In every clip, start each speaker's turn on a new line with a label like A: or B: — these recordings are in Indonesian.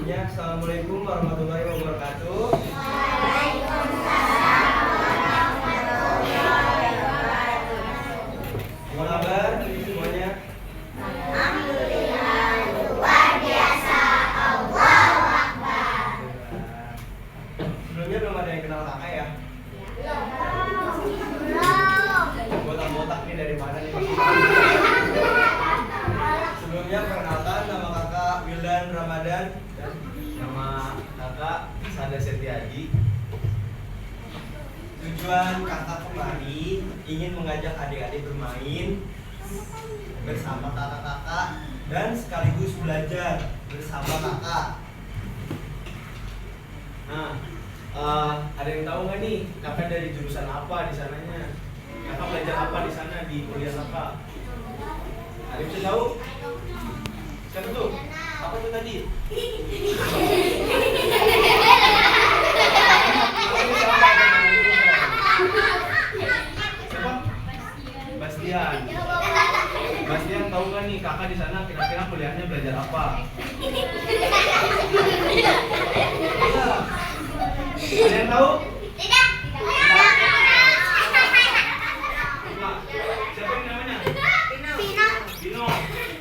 A: Semuanya, Assalamualaikum warahmatullahi wabarakatuh. Apa kabar semuanya?
B: Alhamdulillah, luar biasa. Allahu Akbar.
A: Sebelumnya belum ada yang kenal kakak ya? Botak-botak nih dari mana nih? Sebelumnya perkenalkan, nama kakak Wildan Ramadan dan nama kakak Sada Setiadi. Tujuan kakak kemari ingin mengajak adik-adik bermain bersama kakak-kakak dan sekaligus belajar bersama kakak. Nah, ada yang tahu nggak nih kakak dari jurusan apa di sananya? Kakak belajar apa di sana di kuliah kakak? Ada yang bisa tahu? Siapa tuh? Apa tuh tadi? Siapa? Bastian. Bastian tahu nggak nih kakak di sana kira-kira kuliahnya belajar apa? Iya. Ada yang tahu?
B: Tidak.
A: Nah, siapa yang namanya? Vino.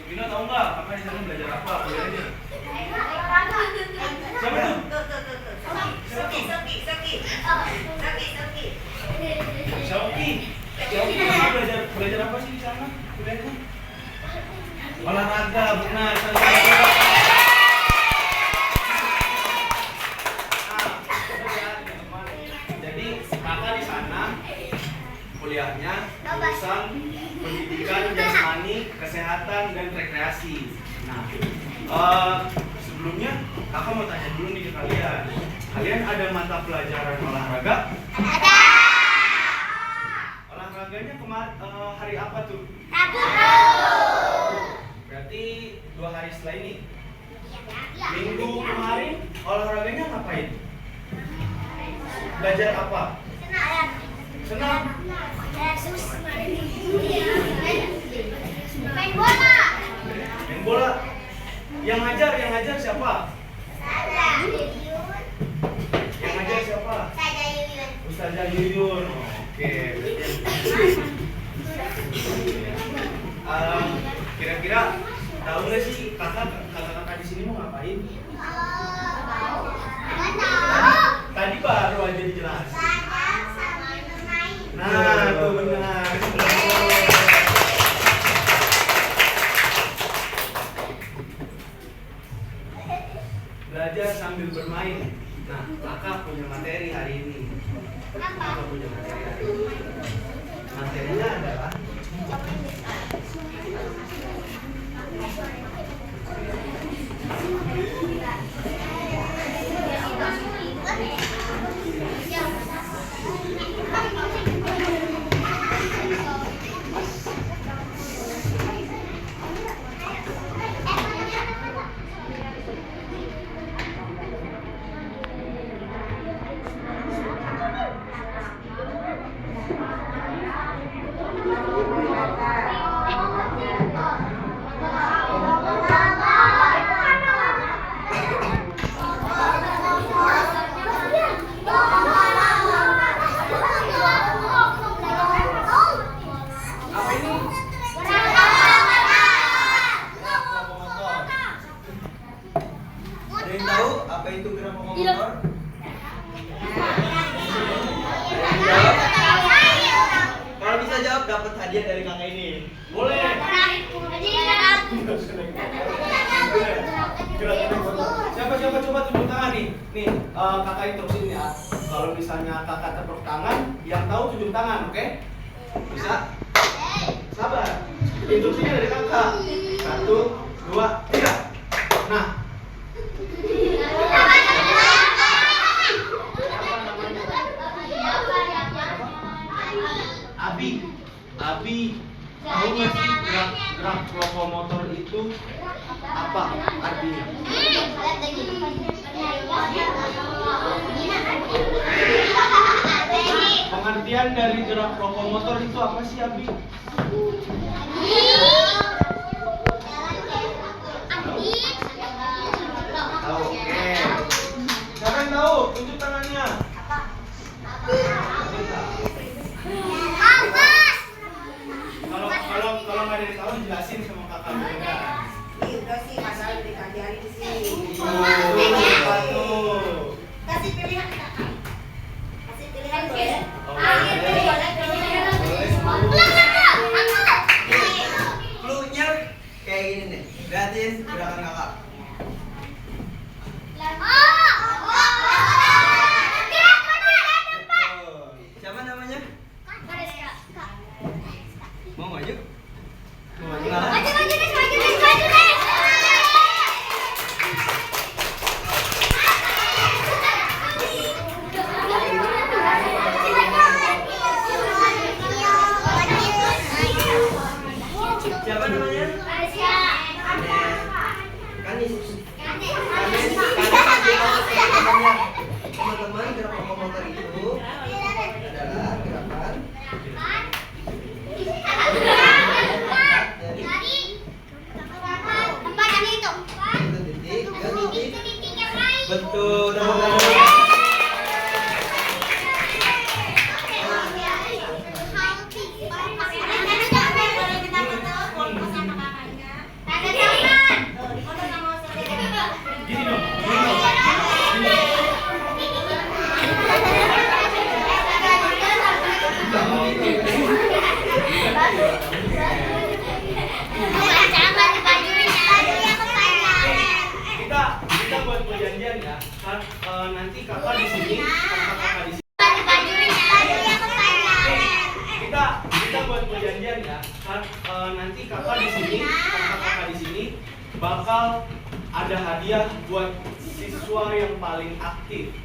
A: Vino tahu nggak kakak di sana belajar apa kuliahnya? Siapa tuh? Syauki. Syauki belajar apa sih di sana kuliahnya? Olahraga, benar. Jadi kakak di sana kuliahnya jurusan pendidikan jasmani, kesehatan dan rekreasi. Nah, sebelumnya kakak mau tanya dulu nih ke kalian. Kalian ada mata pelajaran olahraga?
B: Ada.
A: Olahraganya hari apa tuh?
B: Rabu.
A: Berarti 2 hari setelah ini. Minggu kemarin olahraganya ngapain? Belajar apa? Senam.
B: Main bola.
A: Main bola. Yang ngajar siapa? Yang ngajar siapa? Ustazah Yuyun. Oke. Kira-kira tahu nggak sih kakak-kakak di sini mau ngapain? Tadi baru aja dijelasin. Nah, tuh benar. Belajar sambil bermain. Nah, kakak punya materi hari ini. Kakak punya materi hari ini. Materinya adalah apa ini? Ada yang tahu apa itu gerak motor? Kalau bisa jawab dapat hadiah dari kakak ini. Boleh. Siapa coba tepuk tangan nih. Nih, kakak instruksiin ya. Kalau misalnya kakak tepuk tangan, yang tahu tunjuk tangan, oke? Bisa? Sabar. Instruksinya dari kakak. 1, 2, 3. Nah. Abi, tahu nggak sih gerak lokomotor itu apa artinya? Pengertian dari gerak lokomotor itu apa sih, Abi? Oke.
C: Diajari di sini.
A: Satu.
C: Kasih pilihan kakak. Kasih pilihan boleh.
D: Clue-nya kayak gini nih. Gratis gerakan kakak. Siapa namanya? Mau maju? Mau maju nggak? Siapa namanya? Kanis. Teman-teman, gerakan lokomotor itu adalah gerakan dari titik ke titik. Betul.
A: Gini dong. Gini. Kita buat perjanjian ya. Kan nanti kakak di sini, kakak di sini. Kita buat perjanjian ya. Kan nanti kakak di sini, kakak di sini bakal ada hadiah buat siswa yang paling aktif.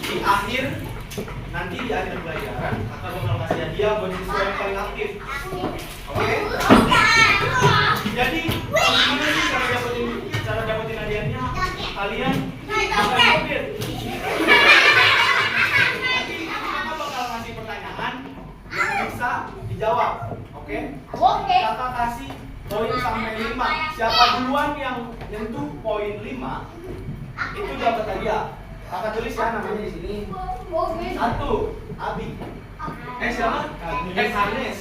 A: Di akhir pelajaran kakak bakal kasih hadiah buat siswa yang paling aktif. Oke? Jadi gimana sih cara dapetin hadiahnya? Kalian bakal mobil. Nanti kakak bakal ngasih pertanyaan yang bisa dijawab. Oke? Kakak kasih poin sampai 5. Siapa duluan yang nyentuh poin 5 itu dapat hadiah. Kakak tulis ya namanya di sini. 1. Abi. Siapa? Hanes.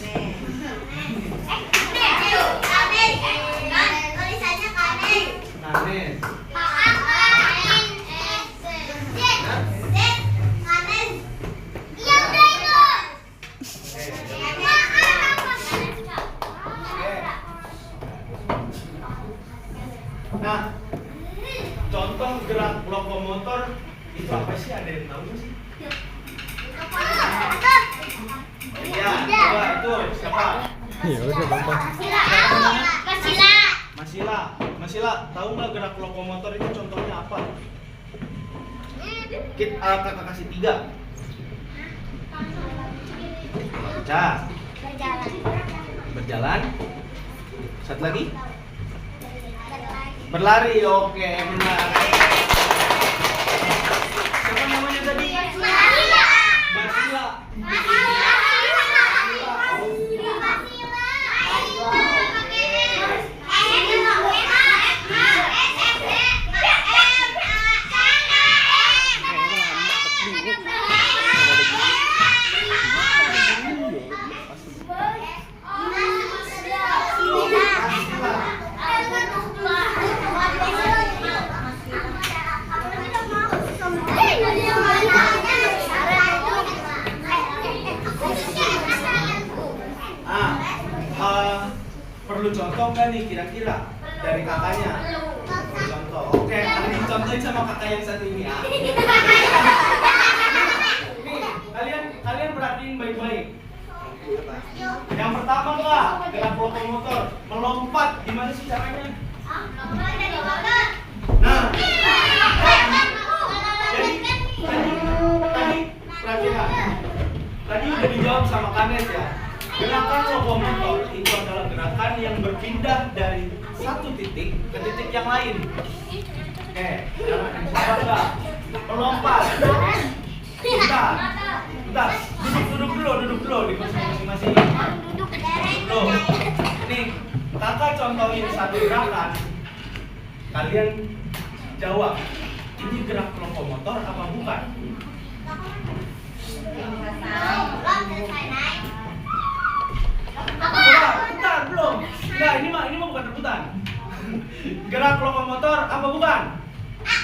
A: Hanes. Nah, contoh gerak lokomotor itu apa sih? Ada yang tahu nggak sih? Iya, coba itu siapa?
E: Ya udah gampang.
A: Masila, tahu nggak gerak lokomotor itu contohnya apa? Kakak kasih 3. Baca. Berjalan. Satu lagi. Berlari, oke, benar. Siapa namanya tadi? Basila. Perlu contoh nggak nih kira-kira dari kakaknya? Contoh. Oke, nanti dicontohin sama kakak yang satu ini ya. Nih, kalian perhatiin baik-baik. Yang pertama nggak gerak lokomotor melompat, gimana sih caranya? Nah, jadi tadi perhatikan. Tadi udah dijawab sama Kanes ya. Gerakan lokomotor itu adalah gerakan yang berpindah dari satu titik ke titik yang lain. Oke, sabar nggak? Melompat. Bentar. Duduk dulu di kursi masing-masing. Duduk. Nih, kakak contohin satu gerakan. Kalian jawab. Ini gerak lokomotor apa bukan? Bentar, belum. Enggak, ini mah bukan rebutan. Gerak lokomotor apa bukan?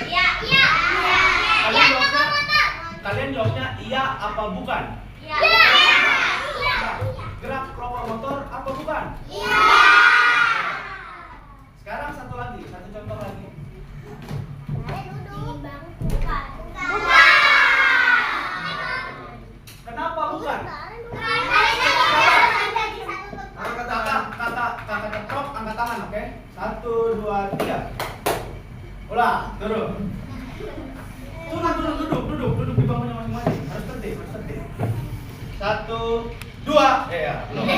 B: Iya. Iya.
A: Kalian jawabnya, kalian jawabnya iya apa bukan?
B: Iya.
A: Gerak lokomotor apa bukan?
B: Iya.
A: Sekarang satu contoh lagi. Kenapa bukan? Kakak nyetrok, angkat tangan, oke? 1, 2, 3. Ulah, duduk. Duduk di bangkunya masing-masing. Harus tertib. 1, 2. Ya, belum. 1,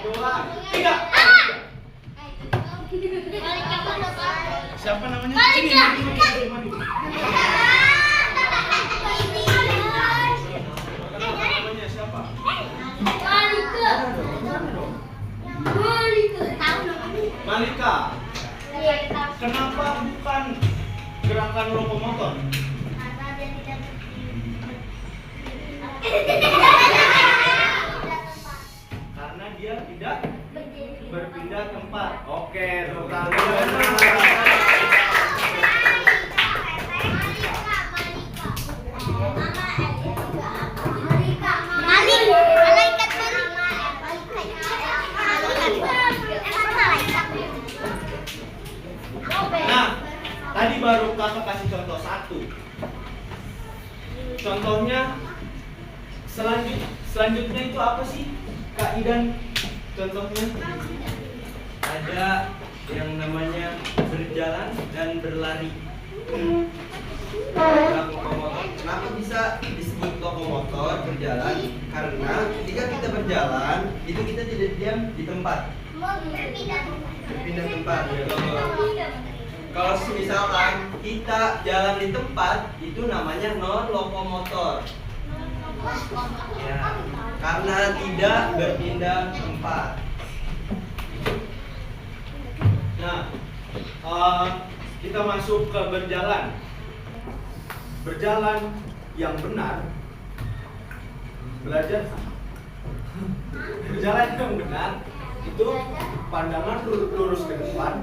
A: 2, 3. Siapa namanya? Sini, mandi. Namanya siapa? Malika. Kenapa bukan gerakan lokomotor? Karena dia tidak berpindah tempat. Oke, tepuk tangan. Nah, tadi baru kakak kasih contoh satu. Contohnya selanjutnya itu apa sih, Kak Idan? Contohnya
D: Ada yang namanya berjalan dan berlari. Lokomotor. Kenapa bisa disebut lokomotor berjalan? Karena ketika kita berjalan, itu kita tidak diam di tempat. Berpindah tempat. Kalau misalkan kita jalan di tempat, itu namanya non lokomotor. Ya, karena tidak berpindah tempat.
A: Nah, kita masuk ke berjalan. Berjalan yang benar, belajar. Berjalan yang benar itu pandangan lurus ke depan,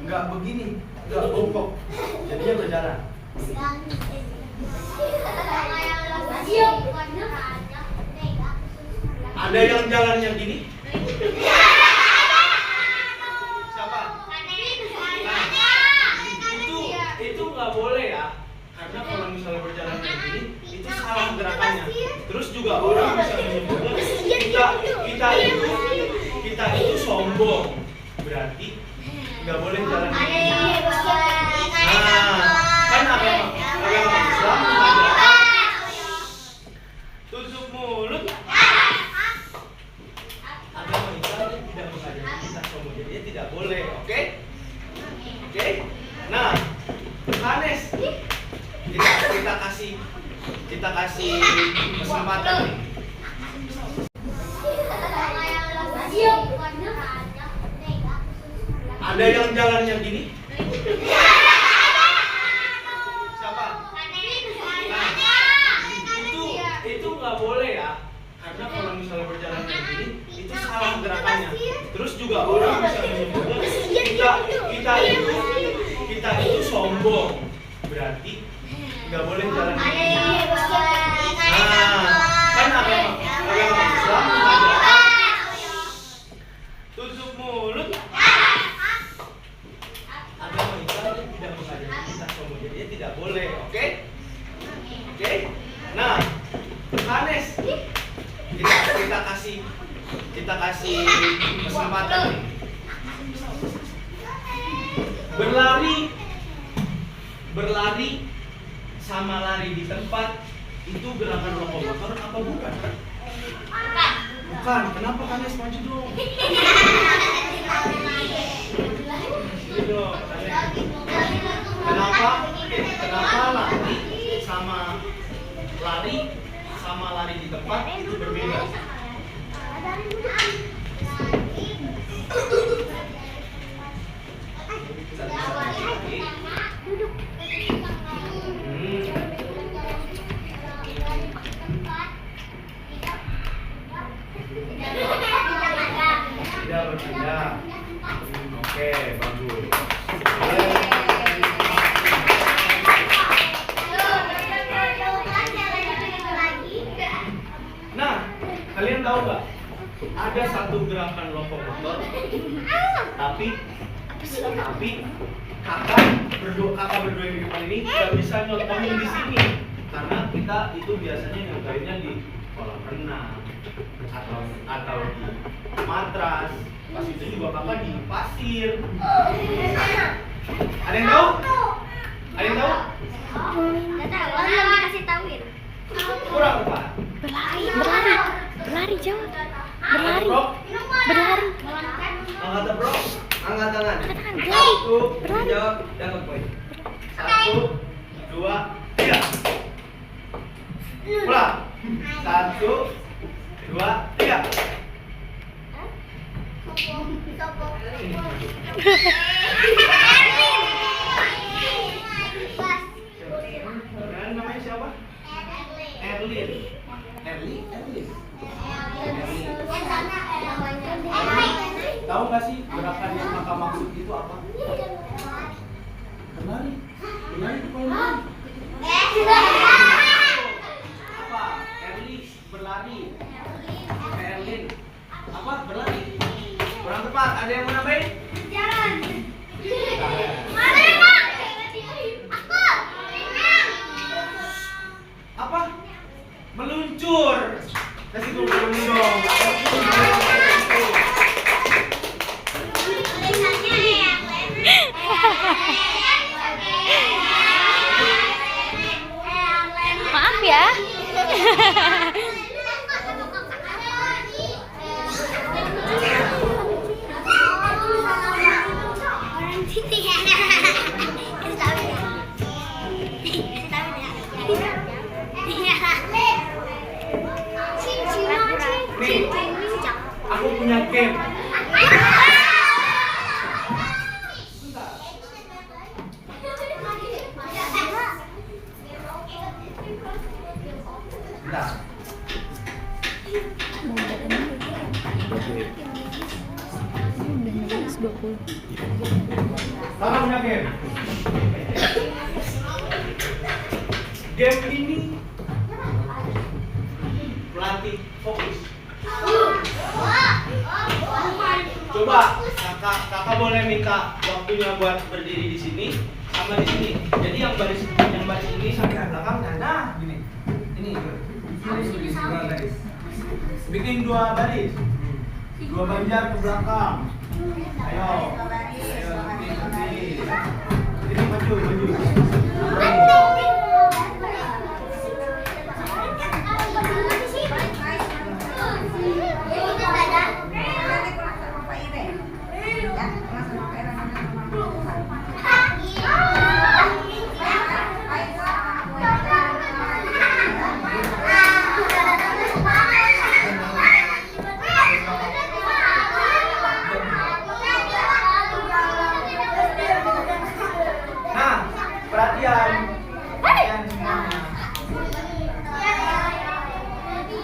A: nggak begini, nggak bongkok. Jadinya berjalan. Ada yang jalannya gini? Siapa? Itu nggak boleh ya, karena kalau misalnya berjalan kayak gini itu salah gerakannya. Terus juga orang bisa menyebutnya kita itu sombong, berarti nggak boleh jalan kayak gini. Nah, kan agama Islam mengajarkan tutup mulut. Agama Islam tidak mengajarkan kita sombong, jadi tidak boleh, oke? Oke? Nah, Hanes, kita kasih kesempatan nih. Ada yang jalannya gini? Siapa? Itu nggak boleh ya, karena kalau misalnya berjalan kayak gini itu salah gerakannya. Terus juga orang bisa menyebutnya kita itu sombong, berarti nggak boleh jalan kayak gini. Nah, kan agama Islam mengajarkan tutup mulut. Agama Islam tidak mengajarkan kita sombong, jadi tidak boleh, oke? Oke? Nah, Hanes, kita kasih kesempatan nih. Berlari sama lari di tempat itu gerakan lokomotor apa bukan? Bukan. Kenapa Hanes maju dong? Ini dong, Hanes. Kenapa lari di tempat itu berbeda? Tidak Oke, bagus. Nah, kalian tahu nggak? Ada satu gerakan lokomotor, tapi kakak berdua yang di depan ini nggak bisa nyontohin di sini, karena kita itu biasanya nyontohinnya di kolam renang atau di matras. Pas itu juga kakak di pasir. Ada yang tahu? Ada yang tahu?
B: Nggak tahu, belum dikasih tauin.
A: Kurang apa?
E: Berlari jauh.
A: Angkat bro,
E: Berlari.
D: Angkat bro, angkat tangan.
A: satu,
D: Jawab, dapat poin.
A: 1, 2, 3. Pulang. 1, 2, 3. Namanya siapa? Erlin. Tahu nggak sih gerakan yang kakak maksud itu apa? Berlari. Berlari itu kalau apa? Erli berlari. Erlin. Apa? Berlari. Kurang tepat. Ada yang mau nambahin?
B: Jalan.
A: Apa? Meluncur. Kasih dulu dong.
E: Maaf ya.
A: Nih, aku punya game. Bentar. Kakak punya game. Game ini pelatih fokus. Coba kakak boleh minta waktunya buat berdiri di sini sama di sini. Jadi yang baris ini sampai ke belakang, nah gini. Ini dua baris. Bikin dua baris. Dua banjar ke belakang. Ayo. Ini maju. Perhatian semuanya.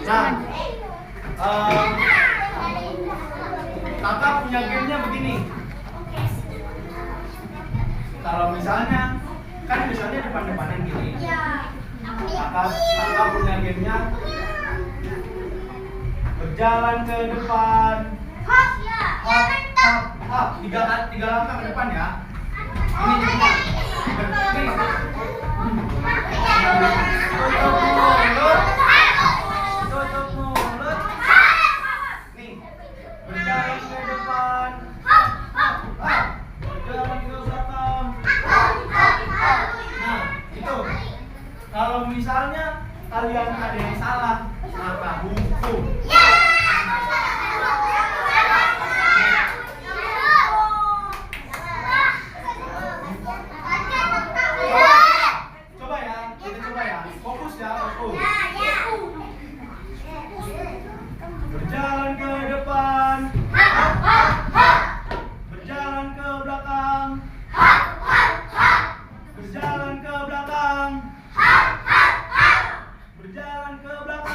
A: Nah, kakak punya gamenya begini. Kalau misalnya, kan misalnya depan-depanan gini. Kakak punya gamenya berjalan ke depan. Hop. Tiga langkah ke depan ya. Ini juga. Tutup mulut. Nih, berjalan ke depan. Berjalan ke belakang. Nah, itu. Kalau misalnya kalian ada yang salah, maka hukum. Fokus ya. Berjalan ke depan. Berjalan ke belakang. Berjalan ke belakang. Berjalan ke belakang.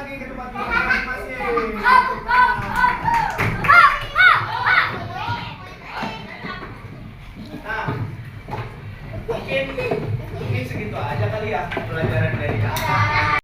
A: lagi ke tempat masing-masing. Nah, mungkin segitu aja kali ya pelajaran dari kakak.